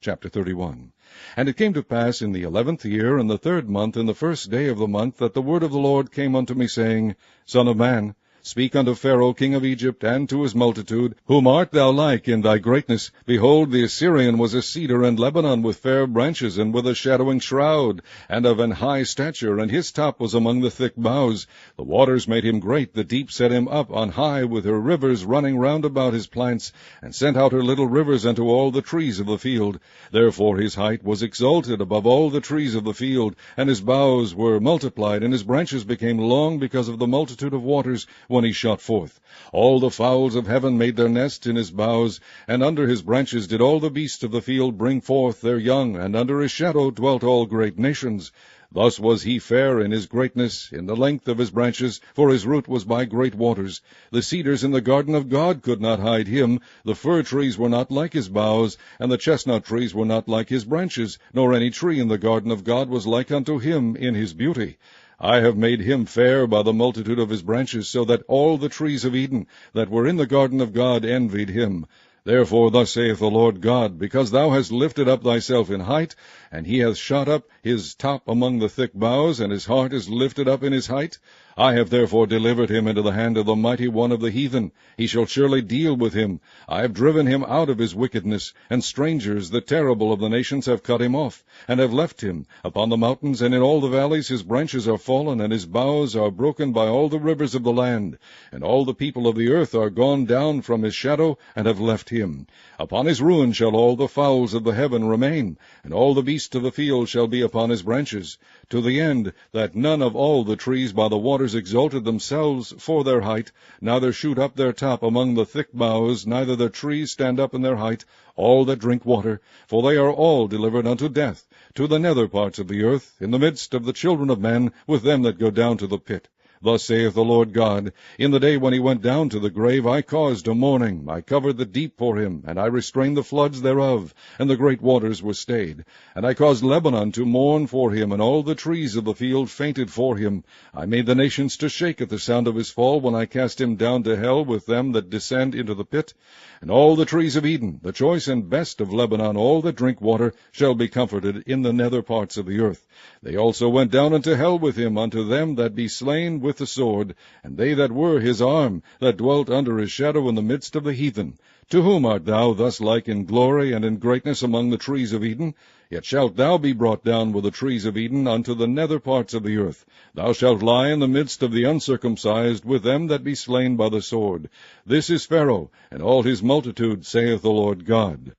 Chapter 31. And it came to pass in the 11th year, in the 3rd month, in the 1st day of the month, that the word of the Lord came unto me, saying, Son of man, speak unto Pharaoh king of Egypt, and to his multitude, Whom art thou like in thy greatness? Behold, the Assyrian was a cedar in Lebanon, with fair branches, and with a shadowing shroud, and of an high stature, and his top was among the thick boughs. The waters made him great, the deep set him up on high, with her rivers running round about his plants, and sent out her little rivers unto all the trees of the field. Therefore his height was exalted above all the trees of the field, and his boughs were multiplied, and his branches became long because of the multitude of waters, when he shot forth. All the fowls of heaven made their nests in his boughs, and under his branches did all the beasts of the field bring forth their young, and under his shadow dwelt all great nations. Thus was he fair in his greatness, in the length of his branches, for his root was by great waters. The cedars in the garden of God could not hide him. The fir trees were not like his boughs, and the chestnut trees were not like his branches, nor any tree in the garden of God was like unto him in his beauty. I have made him fair by the multitude of his branches, so that all the trees of Eden that were in the garden of God envied him. Therefore thus saith the Lord God, Because thou hast lifted up thyself in height, and he hath shot up his top among the thick boughs, and his heart is lifted up in his height, I have therefore delivered him into the hand of the mighty one of the heathen. He shall surely deal with him. I have driven him out of his wickedness, and strangers, the terrible of the nations, have cut him off, and have left him. Upon the mountains and in all the valleys his branches are fallen, and his boughs are broken by all the rivers of the land. And all the people of the earth are gone down from his shadow, and have left him. Upon his ruin shall all the fowls of the heaven remain, and all the beasts of the field shall be upon his branches, to the end that none of all the trees by the waters exalted themselves for their height, neither shoot up their top among the thick boughs, neither their trees stand up in their height, all that drink water, for they are all delivered unto death, to the nether parts of the earth, in the midst of the children of men, with them that go down to the pit. Thus saith the Lord God, In the day when he went down to the grave, I caused a mourning. I covered the deep for him, and I restrained the floods thereof, and the great waters were stayed. And I caused Lebanon to mourn for him, and all the trees of the field fainted for him. I made the nations to shake at the sound of his fall, when I cast him down to hell with them that descend into the pit. And all the trees of Eden, the choice and best of Lebanon, all that drink water, shall be comforted in the nether parts of the earth. They also went down into hell with him, unto them that be slain with the sword, and they that were his arm, that dwelt under his shadow in the midst of the heathen. To whom art thou thus like in glory and in greatness among the trees of Eden? Yet shalt thou be brought down with the trees of Eden unto the nether parts of the earth. Thou shalt lie in the midst of the uncircumcised, with them that be slain by the sword. This is Pharaoh, and all his multitude, saith the Lord God.